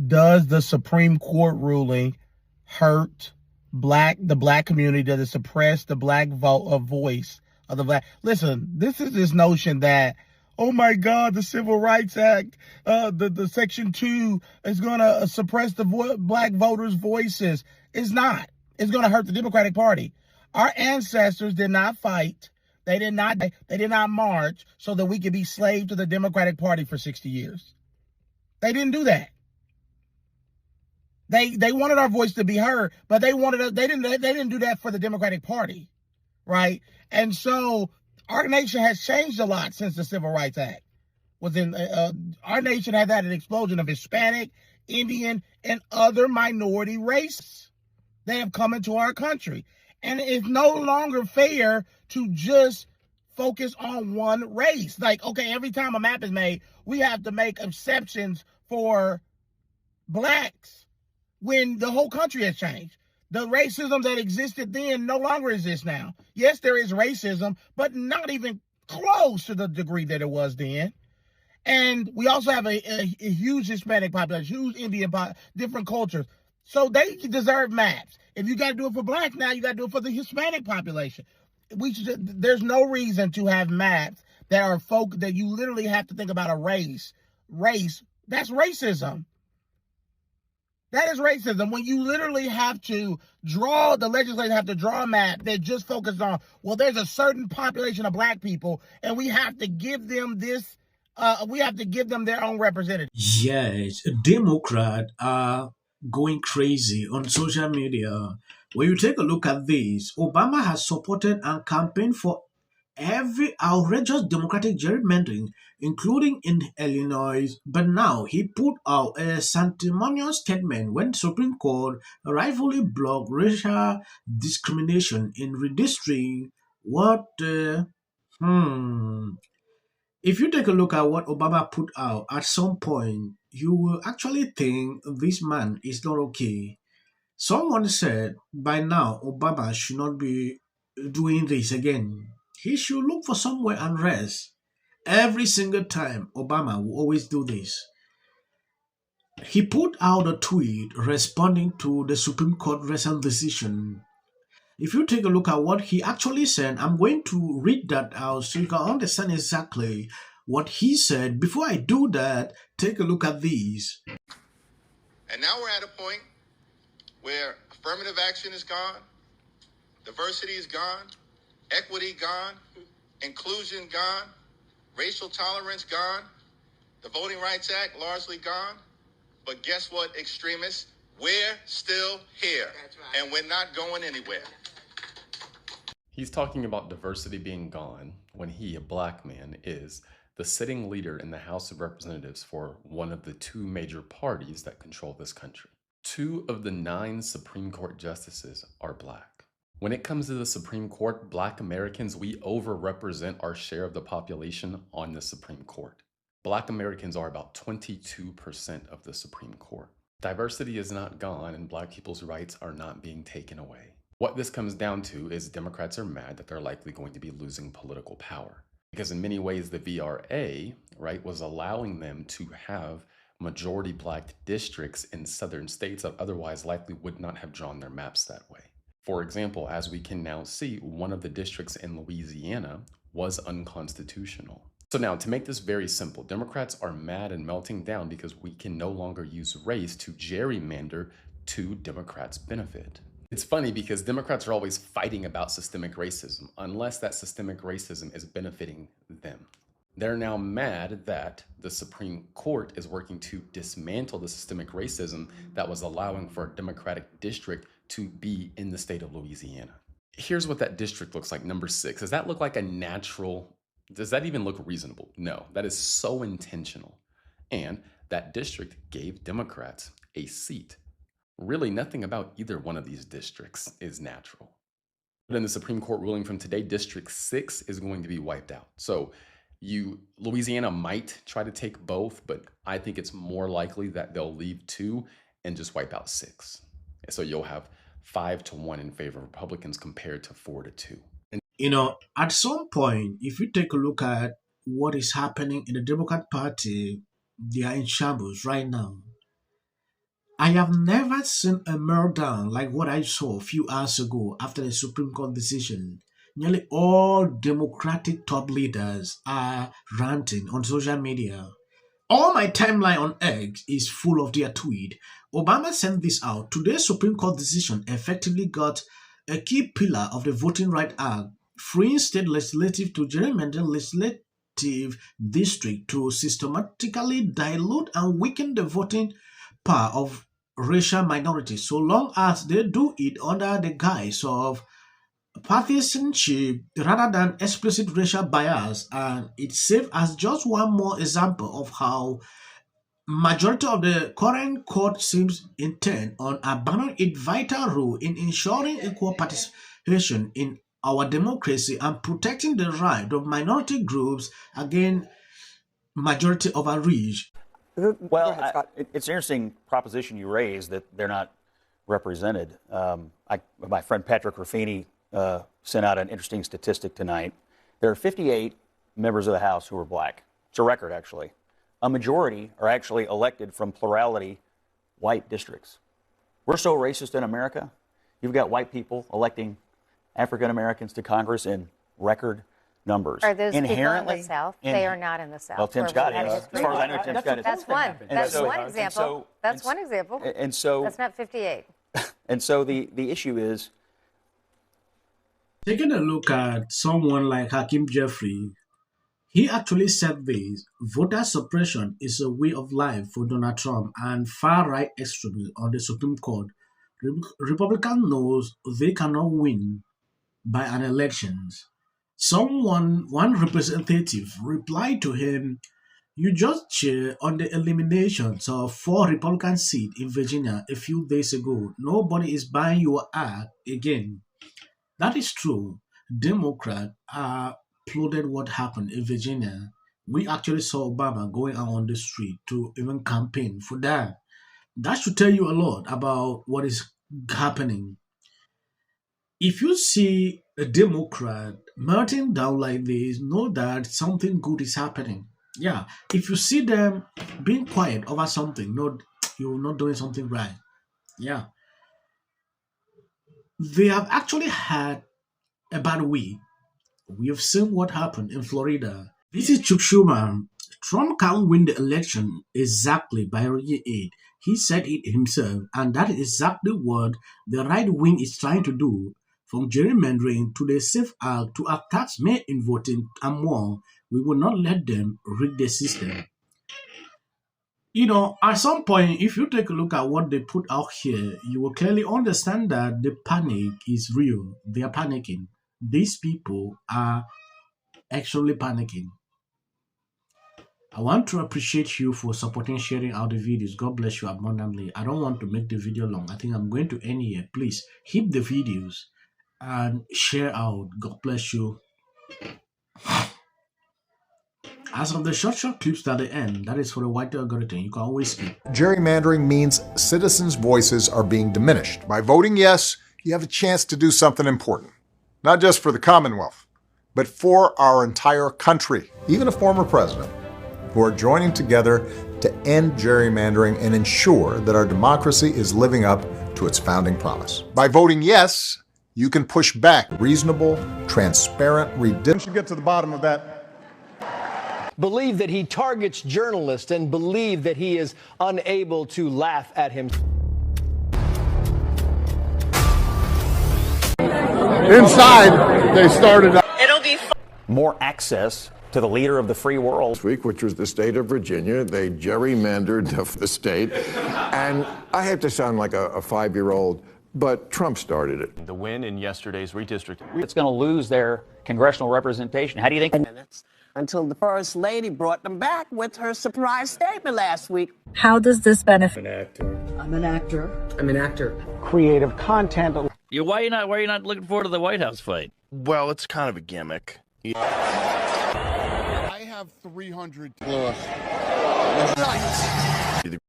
Does the Supreme Court ruling hurt the black community? Does it suppress the black voice of the black? Listen, this is this notion that, oh my God, the Civil Rights Act, the Section 2 is going to suppress the black voters' voices. It's not. It's going to hurt the Democratic Party. Our ancestors did not fight. They did not march so that we could be slave to the Democratic Party for 60 years. They didn't do that. They wanted our voice to be heard, but they didn't do that for the Democratic Party, right? And so our nation has changed a lot since the Civil Rights Act was in. Our nation has had an explosion of Hispanic, Indian, and other minority races that have come into our country, and it's no longer fair to just focus on one race. Like, okay, every time a map is made, we have to make exceptions for blacks when the whole country has changed. The racism that existed then no longer exists now. Yes, there is racism, but not even close to the degree that it was then. And we also have a huge Hispanic population, huge Indian different cultures. So they deserve maps. If you got to do it for blacks now, you got to do it for the Hispanic population. There's no reason to have maps that are that you literally have to think about a race. That's racism. That is racism. When you literally have to the legislators have to draw a map that just focuses on, well, there's a certain population of black people, and we have to give them this, we have to give them their own representative. Yes, Democrats are going crazy on social media. When you take a look at this, Obama has supported and campaigned for every outrageous Democratic gerrymandering, including in Illinois, but now he put out a sanctimonious statement when the Supreme Court rightfully blocked racial discrimination in redistricting. If you take a look at what Obama put out, at some point, you will actually think this man is not okay. Someone said by now Obama should not be doing this again. He should look for somewhere and rest. Every single time, Obama will always do this. He put out a tweet responding to the Supreme Court recent decision. If you take a look at what he actually said, I'm going to read that out so you can understand exactly what he said. Before I do that, take a look at these. And now we're at a point where affirmative action is gone, diversity is gone, equity gone, inclusion gone, racial tolerance gone, the Voting Rights Act largely gone. But guess what, extremists? We're still here, right. And we're not going anywhere. He's talking about diversity being gone when he, a black man, is the sitting leader in the House of Representatives for one of the two major parties that control this country. 2 of the 9 Supreme Court justices are black. When it comes to the Supreme Court, black Americans, we overrepresent our share of the population on the Supreme Court. Black Americans are about 22% of the Supreme Court. Diversity is not gone and black people's rights are not being taken away. What this comes down to is Democrats are mad that they're likely going to be losing political power. Because in many ways, the VRA, right, was allowing them to have majority black districts in southern states that otherwise likely would not have drawn their maps that way. For example, as we can now see, one of the districts in Louisiana was unconstitutional. So now, to make this very simple, Democrats are mad and melting down because we can no longer use race to gerrymander to Democrats' benefit. It's funny because Democrats are always fighting about systemic racism unless that systemic racism is benefiting them. They're now mad that the Supreme Court is working to dismantle the systemic racism that was allowing for a Democratic district to be in the state of Louisiana. Here's what that district looks like, number 6. Does that look like a natural? Does that even look reasonable? No, that is so intentional. And that district gave Democrats a seat. Really, nothing about either one of these districts is natural. But in the Supreme Court ruling from today, District 6 is going to be wiped out. So Louisiana might try to take both, but I think it's more likely that they'll leave 2 and just wipe out 6. So you'll have 5-1 in favor of Republicans compared to 4-2. At some point, if you take a look at what is happening in the Democrat Party, they are in shambles right now. I have never seen a meltdown like what I saw a few hours ago after the Supreme Court decision. Nearly all Democratic top leaders are ranting on social media. All my timeline on X is full of their tweet. Obama sent this out. Today's Supreme Court decision effectively got a key pillar of the Voting Rights Act, freeing state legislative to gerrymander legislative district to systematically dilute and weaken the voting power of racial minorities, so long as they do it under the guise of partisanship rather than explicit racial bias. And it serves as just one more example of how majority of the current court seems intent on abandoning its vital role in ensuring equal participation in our democracy and protecting the right of minority groups against majority overreach. Well, it's an interesting proposition you raised that they're not represented. My friend Patrick Ruffini sent out an interesting statistic tonight. There are 58 members of the House who are black. It's a record, actually. A majority are actually elected from plurality white districts. We're so racist in America. You've got white people electing African Americans to Congress in record numbers. Are those inherently people in the South? They are not in the South. Well, Tim Scott is. As far as I know, Tim Scott is. That's one. That's one example. That's one example. And so that's not 58. And so the issue is, taking a look at someone like Hakeem Jeffrey, he actually said this: voter suppression is a way of life for Donald Trump and far-right extremists on the Supreme Court. Republican knows they cannot win by an election. One representative replied to him, "You just cheered on the eliminations of 4 Republican seats in Virginia a few days ago. Nobody is buying your act again." That is true. Democrats applauded what happened in Virginia. We actually saw Obama going out on the street to even campaign for that. That should tell you a lot about what is happening. If you see a Democrat melting down like this, know that something good is happening. Yeah, if you see them being quiet over something, you're not doing something right. Yeah. They have actually had a bad week. We have seen what happened in Florida. This is Chuck Schumer. Trump can't win the election exactly by year 8. He said it himself, and that is exactly what the right wing is trying to do. From gerrymandering to the Safe Act to attacks made in voting and more, we will not let them rig the system. At some point, if you take a look at what they put out here, you will clearly understand that the panic is real. They are panicking. These people are actually panicking. I want to appreciate you for supporting, sharing out the videos. God bless you abundantly. I don't want to make the video long. I think I'm going to end here. Please hit the videos and share out. God bless you. As of the short clips at the end, that is for the white algorithm. You can always skip. Gerrymandering means citizens' voices are being diminished. By voting yes, you have a chance to do something important. Not just for the Commonwealth, but for our entire country. Even a former president, who are joining together to end gerrymandering and ensure that our democracy is living up to its founding promise. By voting yes, you can push back reasonable, transparent, We should get to the bottom of that. Believe that he targets journalists and believe that he is unable to laugh at him. Inside, they started. It'll be more access to the leader of the free world. This week, which was the state of Virginia, they gerrymandered the state. And I hate to sound like a 5-year-old, but Trump started it. The win in yesterday's redistricting. It's going to lose their congressional representation. How do you think? minutes until the First Lady brought them back with her surprise statement last week. How does this benefit? I'm an actor. Creative content. Why are you not looking forward to the White House fight? Well, it's kind of a gimmick. I have 300.